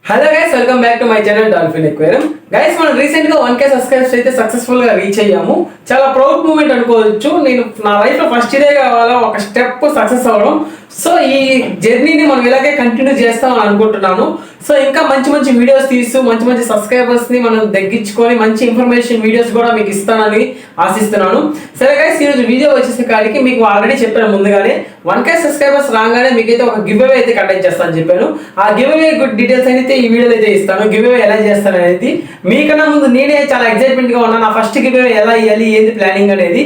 Hello guys, welcome back to my channel dolphin aquarium. Guys, మనం recent గా 1K subscribers అయితే successful గా reach అయ్యాము. చాలా ప్రౌడ్ మూమెంట్ అనుకోవచ్చు. నేను నా లైఫ్ లో ఫస్ట్ ఇదే కావాలా ఒక స్టెప్ సక్సెస్ అవ్వడం. సో ఈ జర్నీని మనం ఇలాగే కంటిన్యూ చేస్తామని అనుకుంటున్నాను. సో ఇంకా మంచి మంచి వీడియోస్ తీస్తూ మంచి మంచి సబ్స్క్రైబర్స్ ని మనం తగ్గించుకొని మంచి ఇన్ఫర్మేషన్ వీడియోస్ కూడా మీకు ఇస్తానని ఆశిస్తున్నాను. సరే గైస్, ఈరోజు వీడియో వచ్చేసే కాడికి మీకు ఆల్రెడీ చెప్పాను ముందుగానే 1K సబ్స్క్రైబర్స్ రాగానే మీకైతే ఒక గివ్ అవే అయితే కండక్ట్ చేస్తానని చెప్పాను. ఆ గివ్ అవే గుడ్ డీటెయిల్స్ అయితే ఈ వీడియోలో అయితే ఇస్తాను. గివ్ అవే ఎలా చేస్తాను అనేది మీకన్నా ముందు నేనే చాలా ఎక్సైట్మెంట్ గా ఉన్నాను. నా ఫస్ట్ గివ్ అవే ఎలా ఇవ్వాలి, ఏంది ప్లానింగ్ అనేది.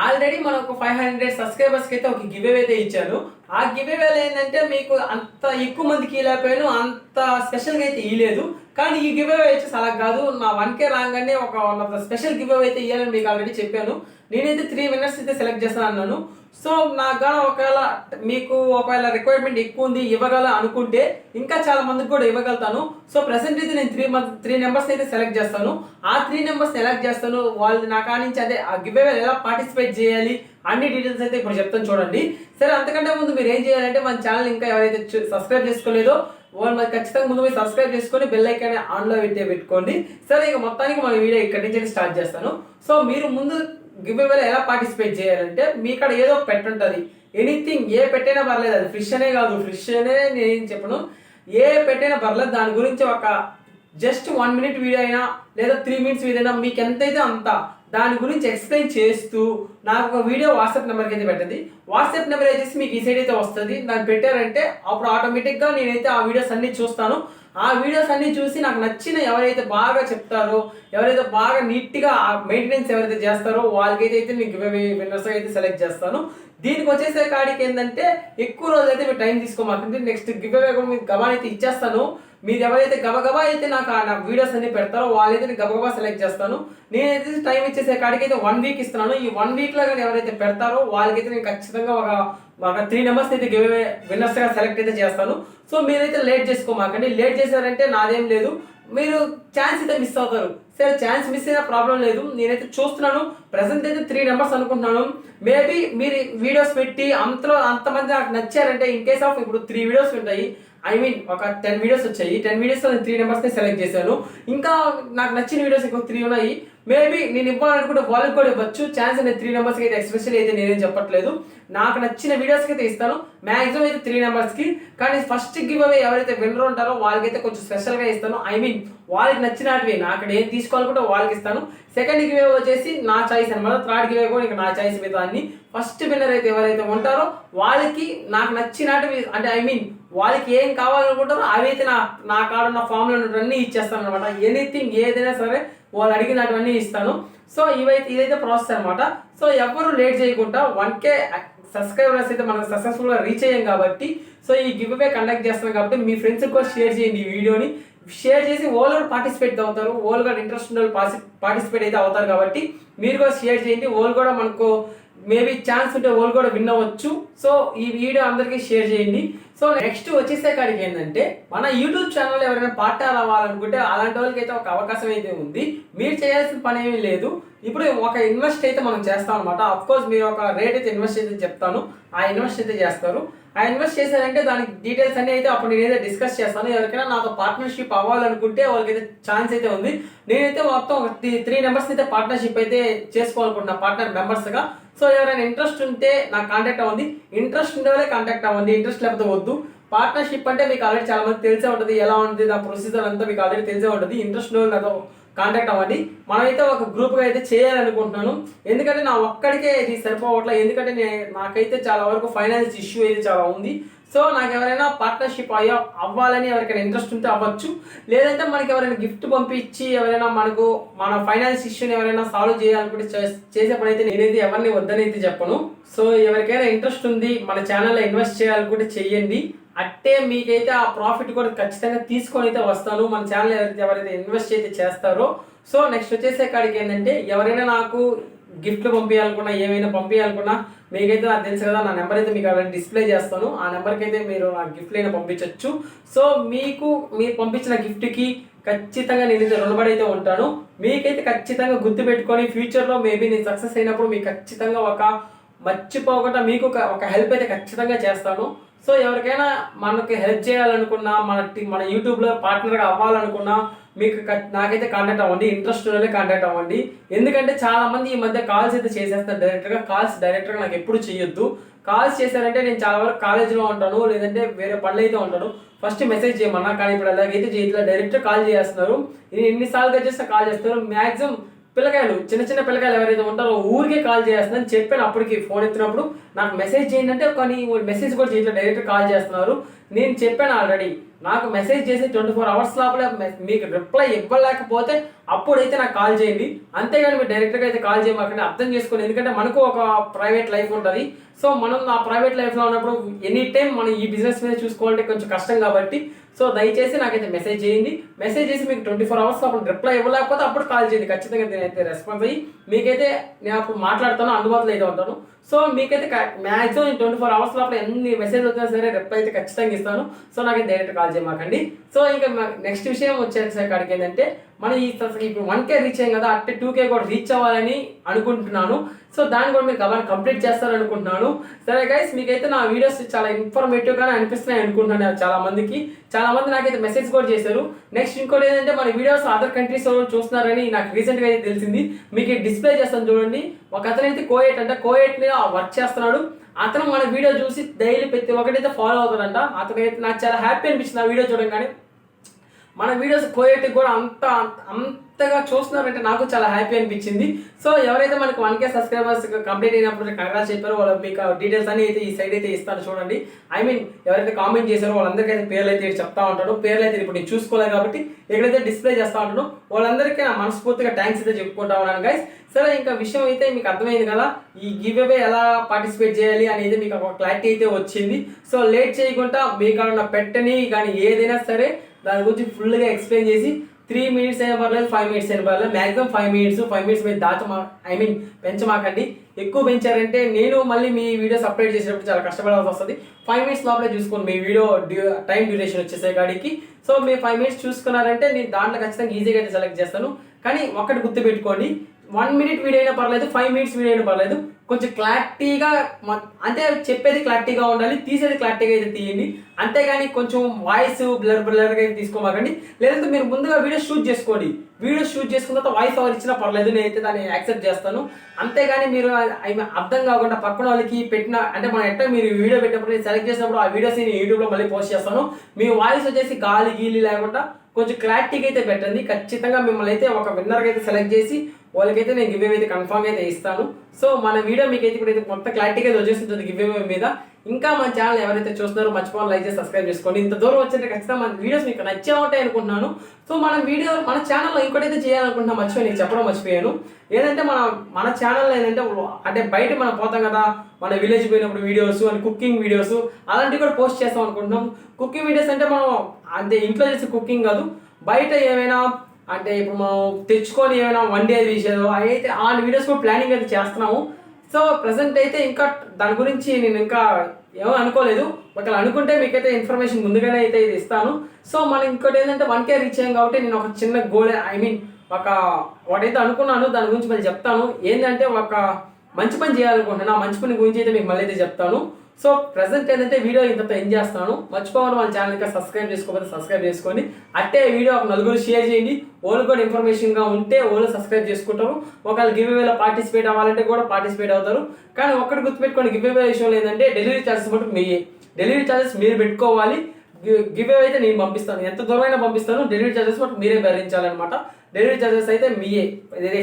ఆల్రెడీ మనం ఒక 500 సబ్స్క్రైబర్స్ కి అయితే ఒక గివ్ అవే అయితే ఇచ్చాను. ఆ గివ్ అవేలో ఏంటంటే మీకు అంత ఎక్కువ మందికి ఇవ్వలేకపోయాను, అంత స్పెషల్ గా అయితే ఇవ్వలేదు. కానీ ఈ గివ్ అవే వచ్చేసి అలా కాదు. నా 1K రాగానే ఒక స్పెషల్ గివ్ అవే అయితే ఇవ్వాలని మీకు ఆల్రెడీ చెప్పాను. నేనైతే 3 విన్నర్స్ అయితే సెలెక్ట్ చేస్తాను అన్నాను. సో నాకు ఒకవేళ రిక్వైర్మెంట్ ఎక్కువ ఉంది ఇవ్వగల అనుకుంటే ఇంకా చాలా మందికి కూడా ఇవ్వగలుగుతాను. సో ప్రెసెంట్ అయితే నేను 3 నెంబర్స్ అయితే సెలెక్ట్ చేస్తాను. ఆ 3 నెంబర్స్ సెలెక్ట్ చేస్తాను. వాళ్ళు నా కానించి అదే ఆ గివ్ అవే ఎలా పార్టిసిపేట్ చేయాలి అన్ని డీటెయిల్స్ అయితే ఇప్పుడు చెప్తాను చూడండి. సరే, అంతకంటే ముందు మీరు ఏం చేయాలంటే మన ఛానల్ ఇంకా ఎవరైతే సబ్స్క్రైబ్ చేసుకోలేదో వాళ్ళు మరి ఖచ్చితంగా ముందు మీరు సబ్స్క్రైబ్ చేసుకొని బెల్ ఐకాన్ ఆన్లో పెట్టుకోండి. సరే, ఇక మొత్తానికి మన వీడియో ఇక్కడి నుంచి స్టార్ట్ చేస్తాను. సో మీరు ముందు గివ్ అవేలో ఎలా పార్టిసిపేట్ చేయాలంటే మీ ఇక్కడ ఏదో పెట్ ఉంటుంది. ఎనీథింగ్ ఏ పెట్టైనా పర్లేదు, అది ఫిష్ అనే కాదు, ఫిష్ అనే నేనేం చెప్పను, ఏ పెట్టైనా పర్లేదు. దాని గురించి ఒక జస్ట్ 1 మినిట్ వీడియో అయినా లేదా 3 మినిట్స్ వీడియో అయినా మీకు ఎంతైతే అంత దాని గురించి ఎక్స్ప్లెయిన్ చేస్తూ నాకు ఒక వీడియో వాట్సాప్ నెంబర్కి అయితే పెట్టండి. వాట్సాప్ నెంబర్ వచ్చేసి మీకు ఈ సైడ్ అయితే వస్తుంది. దాన్ని పెట్టారంటే అప్పుడు ఆటోమేటిక్గా నేనైతే ఆ వీడియోస్ అన్ని చూస్తాను. ఆ వీడియోస్ అన్ని చూసి నాకు నచ్చిన ఎవరైతే బాగా చెప్తారో, ఎవరైతే బాగా నీట్గా మెయింటెనెన్స్ ఎవరైతే చేస్తారో వాళ్ళకైతే నేను గివ్ అవే విన్నర్స్ అయితే సెలెక్ట్ చేస్తాను. దీనికి వచ్చేసే కాడికి ఏంటంటే ఎక్కువ రోజులు అయితే మీరు టైం తీసుకోమాకండి. నెక్స్ట్ గివ్ అవే కూడా మీకు గబా అయితే ఇచ్చేస్తాను. మీరు ఎవరైతే గబగబా అయితే నాకు నా వీడియోస్ అన్ని పెడతారో వాళ్ళైతే నేను గబగబా సెలెక్ట్ చేస్తాను. నేనైతే టైం ఇచ్చేసే కాడికి అయితే 1 వీక్ ఇస్తున్నాను. ఈ 1 వీక్ లో కానీ ఎవరైతే పెడతారో వాళ్ళకైతే నేను ఖచ్చితంగా ఒక 3 నెంబర్స్ అయితే గివ్ అవే విన్నర్స్ గా సెలెక్ట్ అయితే చేస్తాను. సో మీరైతే లేట్ చేసుకోమాకండి. లేట్ చేశారంటే నాదేం లేదు, మీరు ఛాన్స్ అయితే మిస్ అవుతారు. సరే, ఛాన్స్ మిస్ అయినా ప్రాబ్లం లేదు. నేనైతే చూస్తున్నాను, ప్రెసెంట్ అయితే 3 నెంబర్స్ అనుకుంటున్నాను. మేబీ మీరు వీడియోస్ పెట్టి అంతమంది నాకు నచ్చారంటే ఇన్ కేస్ ఆఫ్ ఇప్పుడు 3 వీడియోస్ ఉంటాయి, ఒక 10 వీడియోస్ వచ్చాయి. 10 వీడియోస్ నేను 3 నెంబర్స్ సెలెక్ట్ చేశాను. ఇంకా నాకు నచ్చిన వీడియోస్ ఇంకో 3 ఉన్నాయి. మేబీ నేను ఇవ్వాలనుకుంటే వాళ్ళకి కూడా ఇవ్వచ్చు. ఛాన్స్ అనేది 3 నెంబర్స్కి అయితే ఎక్స్పెషల్ అయితే నేనేం చెప్పట్లేదు. నాకు నచ్చిన వీడియోస్కి అయితే ఇస్తాను. మాక్సిమం అయితే 3 నెంబర్స్కి. కానీ ఫస్ట్ గివ్ అవే ఎవరైతే విన్నర్ ఉంటారో వాళ్ళకైతే కొంచెం స్పెషల్గా ఇస్తాను. వాళ్ళకి నచ్చినవి నాకు ఏం తీసుకోవాలనుకుంటే వాళ్ళకి ఇస్తాను. సెకండ్ గివ్ అవే వచ్చేసి నా చాయిస్ అనమాట. థర్డ్ గివ్ అవే కూడా ఇంకా నా చాయిస్ మీద అన్ని. ఫస్ట్ విన్నర్ అయితే ఎవరైతే ఉంటారో వాళ్ళకి నాకు నచ్చినవి అంటే వాళ్ళకి ఏం కావాలనుకుంటారో అవి అయితే నా కాడ ఉన్న ఫామ్లో అన్నీ ఇచ్చేస్తాను అనమాట. ఎనీథింగ్ ఏదైనా సరే వాళ్ళు అడిగినటువన్నీ ఇస్తాను. సో ఇదైతే ప్రాసెస్ అనమాట. సో ఎవరు లేట్ చేయకుండా 1K సబ్స్క్రైబర్స్ అయితే మనం సక్సెస్ఫుల్ గా రీచ్ అయ్యాం కాబట్టి, సో ఈ గివ్ అవే కండక్ట్ చేస్తున్నాం కాబట్టి మీ ఫ్రెండ్స్ కూడా షేర్ చేయండి. ఈ వీడియోని షేర్ చేసి వాళ్ళు కూడా పార్టిసిపేట్ అవుతారు. వాళ్ళు కూడా ఇంట్రెస్ట్ ఉన్న పార్టిసిపేట్ అయితే అవుతారు కాబట్టి మీరు కూడా షేర్ చేయండి. వాళ్ళు కూడా మనకు మేబీ ఛాన్స్ ఉంటే వాళ్ళు కూడా విన్ అవ్వచ్చు. సో ఈ వీడియో అందరికీ షేర్ చేయండి. సో నెక్స్ట్ వచ్చేసే కాడికి ఏంటంటే మన యూట్యూబ్ ఛానల్ ఎవరైనా పార్ట్నర్ అవ్వాలనుకుంటే అలాంటి వాళ్ళకి అయితే ఒక అవకాశం అయితే ఉంది. మీరు చేయాల్సిన పని ఏమీ లేదు. ఇప్పుడు ఒక ఇన్వెస్ట్ అయితే మనం చేస్తాం అనమాట. అఫ్కోర్స్ మీరు ఒక రేట్ అయితే ఇన్వెస్ట్ అయితే చెప్తాను, ఆ ఇన్వెస్ట్ అయితే చేస్తారు. ఆ ఇన్వెస్ట్ చేశారంటే దానికి డీటెయిల్స్ అన్ని అయితే అప్పుడు నేనైతే డిస్కస్ చేస్తాను. ఎవరికైనా నాతో పార్ట్నర్షిప్ అవ్వాలనుకుంటే వాళ్ళకైతే ఛాన్స్ అయితే ఉంది. నేనైతే మొత్తం 3 నెంబర్స్ అయితే పార్ట్నర్షిప్ అయితే చేసుకోవాలనుకుంటున్నా పార్ట్నర్ మెంబర్స్ గా. సో ఎవరైనా ఇంట్రెస్ట్ ఉంటే నాకు కాంటాక్ట్ అవ్వండి. ఇంట్రెస్ట్ ఉండే వాళ్ళే కాంటాక్ట్ అవ్వండి, ఇంట్రెస్ట్ లేకపోతే వద్దు. పార్ట్నర్షిప్ అంటే మీకు ఆల్రెడీ చాలా మంది తెలిసే ఉంటుంది, ఎలా ఉంటుంది దాని ప్రొసీజర్ అంతా మీకు ఆల్రెడీ తెలిసే ఉంటుంది. ఇంట్రెస్ట్ ఉండే నాతో కాంటాక్ట్ అవ్వండి. మనమైతే ఒక గ్రూప్ గా అయితే చేయాలనుకుంటున్నాను. ఎందుకంటే నా ఒక్కడికే ఇది సరిపోవట్లేదు. ఎందుకంటే నాకైతే చాలా వరకు ఫైనాన్స్ ఇష్యూ అయితే చాలా ఉంది. సో నాకు ఎవరైనా పార్ట్నర్షిప్ అవ్వాలని ఎవరికైనా ఇంట్రెస్ట్ ఉంటే అవ్వచ్చు. లేదంటే మనకి ఎవరైనా గిఫ్ట్ పంపించి ఎవరైనా మన ఫైనాన్స్ ఇష్యూని ఎవరైనా సాల్వ్ చేయాలనుకుంటే చేసే పని అయితే నేనైతే ఎవరిని వద్దని అయితే చెప్పను. సో ఎవరికైనా ఇంట్రెస్ట్ ఉంది మన ఛానల్లో ఇన్వెస్ట్ చేయాలనుకుంటే చెయ్యండి. అట్టే మీకైతే ఆ ప్రాఫిట్ కూడా ఖచ్చితంగా తీసుకొని అయితే వస్తాను మన ఛానల్ ఎవరైతే ఇన్వెస్ట్ అయితే చేస్తారో. సో నెక్స్ట్ వచ్చేసే కాడికి ఏంటంటే ఎవరైనా నాకు గిఫ్ట్లు పంపించాలనుకున్నా ఏమైనా పంపించాలనుకున్నా మీకైతే నాకు తెలుసు కదా, నా నెంబర్ అయితే మీకు అలాంటి డిస్ప్లే చేస్తాను. ఆ నెంబర్కి అయితే మీరు నా గిఫ్ట్లు అయినా పంపించవచ్చు. సో మీరు పంపించిన గిఫ్ట్కి ఖచ్చితంగా నేనైతే రుణపడి అయితే ఉంటాను. మీకైతే ఖచ్చితంగా గుర్తు పెట్టుకొని ఫ్యూచర్లో మేబీ నేను సక్సెస్ అయినప్పుడు మీకు ఖచ్చితంగా ఒక మర్చిపోకుండా మీకు ఒక హెల్ప్ అయితే ఖచ్చితంగా చేస్తాను. సో ఎవరికైనా మనకి హెల్ప్ చేయాలనుకున్నా, మన యూట్యూబ్లో పార్ట్నర్గా అవ్వాలనుకున్నా మీకు నాకైతే కాంటాక్ట్ అవ్వండి. ఇంట్రెస్ట్ ఉన్నోళ్ళే కాంటాక్ట్ అవ్వండి. ఎందుకంటే చాలా మంది ఈ మధ్య కాల్స్ అయితే చేసేస్తారు డైరెక్ట్గా నాకు ఎప్పుడు చేయొద్దు. కాల్స్ చేశారంటే నేను చాలా వరకు కాలేజీలో ఉంటాను, లేదంటే వేరే పనులు అయితే ఉంటాను. ఫస్ట్ మెసేజ్ చేయమన్నా, కానీ ఇప్పుడు అలాగైతే చేయట్లేదు, డైరెక్ట్ కాల్ చేస్తున్నారు. నేను ఎన్నిసార్లుగా చేస్తే కాల్ చేస్తారు. మ్యాక్సిమం పిల్లకాయలు, చిన్న చిన్న పిల్లకాయలు ఎవరైతే ఉంటారో ఊరికే కాల్ చేస్తుందని చెప్పాను. అప్పటికి ఫోన్ ఎత్తినప్పుడు నాకు మెసేజ్ చేయండి అంటే, కానీ మెసేజ్ కూడా చేయట్లేదు, డైరెక్ట్ కాల్ చేస్తున్నారు. నేను చెప్పాను ఆల్రెడీ, నాకు మెసేజ్ చేసి 24 hours లోపల మీకు రిప్లై ఇవ్వలేకపోతే అప్పుడైతే నాకు కాల్ చేయండి. అంతేగాని మీరు డైరెక్ట్గా అయితే కాల్ చేయమాకండి, అర్థం చేసుకోండి. ఎందుకంటే మనకు ఒక ప్రైవేట్ లైఫ్ ఉంటుంది. సో మనం ఆ ప్రైవేట్ లైఫ్లో ఉన్నప్పుడు ఎనీ టైం మనం ఈ బిజినెస్ మీద చూసుకోవాలంటే కొంచెం కష్టం కాబట్టి, సో దయచేసి నాకైతే మెసేజ్ చేయండి. మెసేజ్ చేసి మీకు 24 hours అప్పుడు రిప్లై ఇవ్వలేకపోతే అప్పుడు కాల్ చేయండి. ఖచ్చితంగా నేనైతే రెస్పాన్స్ అయ్యి మీకైతే నేను అప్పుడు మాట్లాడతాను, అందుబాటులో అయితే ఉంటాను. సో మీకైతే మ్యాక్సిమం 24 hours లోపల ఎన్ని మెసేజ్ వచ్చినా సరే రిప్లై అయితే ఖచ్చితంగా ఇస్తాను. సో నాకైతే డైరెక్ట్ కాల్ చేయమాకండి. సో ఇంకా నెక్స్ట్ విషయం వచ్చేసరికి ఏంటంటే, మనం ఇప్పుడు 1K రీచ్ అయ్యాం కదా, అట్టే 2K కూడా రీచ్ అవ్వాలని అనుకుంటున్నాను. సో దాన్ని కూడా మీరు అలానే కంప్లీట్ చేస్తారనుకుంటున్నాను. సరే గైస్, మీకైతే నా వీడియోస్ చాలా ఇన్ఫర్మేటివ్ గానే అనిపిస్తున్నాయి అనుకుంటున్నాను. చాలా మంది నాకైతే మెసేజ్ కూడా చేశారు. నెక్స్ట్ ఇంకోటి ఏంటంటే, మన వీడియోస్ అదర్ కంట్రీస్ చూస్తున్నారని నాకు రీసెంట్ గా అయితే తెలిసింది. మీకు డిస్ప్లే చేస్తాను చూడండి. ఒక అతనైతే కోయేట్ మీద వర్క్ చేస్తున్నాడు. అతను మన వీడియో చూసి డైలీ ప్రతి ఒక్కటైతే ఫాలో అవుతాడంట. అతనైతే నాకు చాలా హ్యాపీ అనిపించింది ఆ వీడియో చూడంగానే. మన వీడియోస్ కోయేట్ కూడా అంతగా చూస్తున్నారంటే నాకు చాలా హ్యాపీ అనిపించింది. సో ఎవరైతే మనకు 1K సబ్స్క్రైబర్స్ కంప్లీట్ అయినప్పుడు కంగ్రాట్స్ చెప్పారో వాళ్ళ మీకు డీటెయిల్స్ అన్ని అయితే ఈ సైడ్ అయితే ఇస్తాను చూడండి. ఎవరైతే కామెంట్ చేశారో వాళ్ళందరికీ పేర్లు అయితే చెప్తా ఉంటాను. పేర్లు అయితే ఇప్పుడు నేను చూసుకోలేదు కాబట్టి ఎక్కడైతే డిస్ప్లే చేస్తా ఉంటాను వాళ్ళందరికీ నా మనస్ఫూర్తిగా థ్యాంక్స్ అయితే చెప్పుకుంటా ఉన్నాను గైస్. సరే, ఇంకా విషయం అయితే మీకు అర్థమైంది కదా, ఈ గివ్ అవే ఎలా పార్టిసిపేట్ చేయాలి అనేది మీకు ఒక క్లారిటీ అయితే వచ్చింది. సో లేట్ చేయకుండా మీకు పెట్టని కానీ ఏదైనా సరే దాని గురించి ఫుల్గా ఎక్స్ప్లెయిన్ చేసి 3 minutes అయినా పర్లేదు, 5 minutes అయినా పర్లేదు, మ్యాక్సిమం 5 minutes మీద పెంచమాకండి. ఎక్కువ పెంచారంటే నేను మళ్ళీ మీ వీడియోస్ అప్లోడ్ చేసేటప్పుడు చాలా కష్టపడాల్సి వస్తుంది. 5 minutes లోపలే చూసుకోండి మీ వీడియో టైం డ్యూరేషన్ వచ్చేసే కాడికి. సో మీరు 5 minutes చూసుకున్నారంటే నేను దాంట్లో ఖచ్చితంగా ఈజీగా అయితే సెలెక్ట్ చేస్తాను. కానీ ఒక్కటి గుర్తుపెట్టుకోండి, 1 minute వీడియో అయినా పర్లేదు, 5 minutes వీడియో అయినా పర్లేదు, కొంచెం క్లారిటీగా అంటే చెప్పేది క్లారిటీగా ఉండాలి, తీసేది క్లారిటీగా అయితే తీయండి. అంతేగాని కొంచెం వాయిస్ బ్లర్గా అయితే తీసుకోమాకండి. లేదంటే మీరు ముందుగా వీడియో షూట్ చేసుకోండి. వీడియో షూట్ చేసుకున్న తర్వాత వాయిస్ ఓవర్ ఇచ్చినా పర్లేదు, నేనైతే దాన్ని యాక్సెప్ట్ చేస్తాను. అంతేగాని మీరు అర్థం కాకుండా పక్కన వాళ్ళకి పెట్టిన అంటే మనం ఎట్లా మీరు వీడియో పెట్టినప్పుడు సెలెక్ట్ చేసినప్పుడు ఆ వీడియోస్ నేను యూట్యూబ్లో మళ్ళీ పోస్ట్ చేస్తాను. మీ వాయిస్ వచ్చేసి గీలి లేకుండా కొంచెం క్లారిటీగా అయితే పెట్టండి. ఖచ్చితంగా మిమ్మల్ని అయితే ఒక విన్నర్గా అయితే సెలెక్ట్ చేసి వాళ్ళకైతే నేను గివ్ అవే అయితే కన్ఫర్మ్ అయితే ఇస్తాను. సో మన వీడియో మీకైతే ఇప్పుడైతే మొత్తం క్లారిటీగా అయితే వచ్చేస్తుంది గివ్ అవే మీద. ఇంకా మన ఛానల్ ఎవరైతే చూస్తున్నారో మర్చిపోవాలి లైక్ చేసి సబ్స్క్రైబ్ చేసుకోండి. ఇంత దూరం వచ్చింటే ఖచ్చితంగా మన వీడియోస్ మీకు నచ్చే ఉంటాయి అనుకుంటున్నాను. సో మన ఛానల్లో ఇంకోటైతే చేయాలనుకుంటున్నా, నీకు చెప్పడం మర్చిపోయాను. ఏదంటే మన ఛానల్లో ఏంటంటే అంటే బయట మనం పోతాం కదా, మన విలేజ్ పోయినప్పుడు వీడియోస్ అని కుకింగ్ వీడియోస్ అలాంటివి కూడా పోస్ట్ చేస్తాం అనుకుంటున్నాం. కుకింగ్ వీడియోస్ అంటే మనం అంటే ఇంట్లో చేసే కుకింగ్ కాదు, బయట ఏమైనా అంటే ఇప్పుడు మనం తెచ్చుకొని ఏమైనా వండే విషయాలు అయితే ఆ వీడియోస్ కూడా ప్లానింగ్ అయితే చేస్తున్నాము. సో ప్రెసెంట్ అయితే ఇంకా దాని గురించి నేను ఇంకా ఏమో అనుకోలేదు. ఒకవేళ అనుకుంటే మీకైతే ఇన్ఫర్మేషన్ ముందుగానే అయితే ఇది ఇస్తాను. సో మనం ఇంకోటి ఏంటంటే 1K రీచ్ అయ్యాం కాబట్టి నేను ఒక చిన్న గోల్ ఒకటైతే అనుకున్నాను, దాని గురించి మళ్ళీ చెప్తాను. ఏంటంటే ఒక మంచి పని చేయాలనుకుంటున్నాను. ఆ మంచి పని గురించి అయితే మీకు మళ్ళీ అయితే చెప్తాను. సో ప్రెసెంట్ ఏంటంటే వీడియో ఇంత ఎంజాయ్ చేస్తాను. మర్చిపోవాలి మన ఛానల్ ఇంకా సబ్స్క్రైబ్ చేసుకోకపోతే సబ్స్క్రైబ్ చేసుకోండి. అట్టే వీడియో ఒక నలుగురు షేర్ చేయండి. వాళ్ళు కూడా ఇన్ఫర్మేషన్గా ఉంటే వాళ్ళు సబ్స్క్రైబ్ చేసుకుంటారు. ఒకవేళ గివ్ అవేలో పార్టిసిపేట్ అవ్వాలంటే కూడా పార్టిసిపేట్ అవుతారు. కానీ ఒక్కటి గుర్తుపెట్టుకోండి, గివ్ అవే విషయంలో ఏంటంటే డెలివరీ ఛార్జెస్ బట్టి డెలివరీ ఛార్జెస్ మీరు పెట్టుకోవాలి. గివ్ అవే అయితే నేను పంపిస్తాను, ఎంత దూరమైనా పంపిస్తాను. డెలివరీ ఛార్జెస్ బట్టి మీరే భరించాలన్నమాట. డెలివరీ ఛార్జెస్ అయితే మీయే.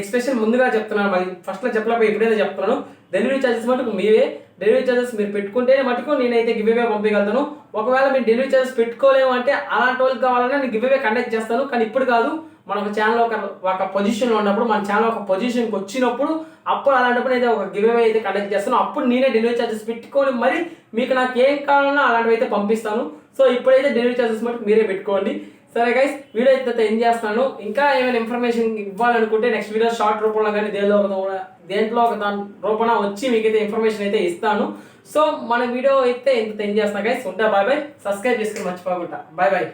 ఎక్స్ప్రెషన్ ముందుగా చెప్తున్నాను, మరి ఫస్ట్లో చెప్పలేకపోయి ఇప్పుడైతే చెప్తున్నాను. డెలివరీ ఛార్జెస్ మటుకు మీవే. డెలివరీ ఛార్జెస్ మీరు పెట్టుకుంటేనే మటుకు నేనైతే గివ్ అవే పంపించగలుగుతాను. ఒకవేళ మీరు డెలివరీ ఛార్జెస్ పెట్టుకోలేము అంటే అలాంటి వాళ్ళకి కావాలన్నా నేను గివ్ అవే కండక్ట్ చేస్తాను. కానీ ఇప్పుడు కాదు, మన ఒక ఛానల్ ఒక పొజిషన్లో ఉన్నప్పుడు, మన ఛానల్ ఒక పొజిషన్కి వచ్చినప్పుడు అప్పుడు అలాంటప్పుడు అయితే ఒక గివ్ అవే అయితే కండక్ట్ చేస్తాను. అప్పుడు నేనే డెలివరీ ఛార్జెస్ పెట్టుకొని మరి మీకు నాకు ఏం కావాలన్నా అలాంటివి అయితే పంపిస్తాను. సో ఇప్పుడైతే డెలివరీ ఛార్జెస్ మటుకు మీరే పెట్టుకోండి. సరే గైస్, వీడియో అయితే ఎంజాయ్ చేస్తాను. ఇంకా ఏమైనా ఇన్ఫర్మేషన్ ఇవ్వాలనుకుంటే నెక్స్ట్ వీడియో షార్ట్ రూపంలో కానీ దేంట్లో ఒక దాని రూపంలో వచ్చి మీకైతే ఇన్ఫర్మేషన్ అయితే ఇస్తాను. సో మన వీడియో అయితే ఎంత ఎంజాయ్ చేస్తాను గైస్. ఉంటా, బాయ్ బాయ్. సబ్స్క్రైబ్ చేసుకుని మర్చిపోకుండా. Bye bye.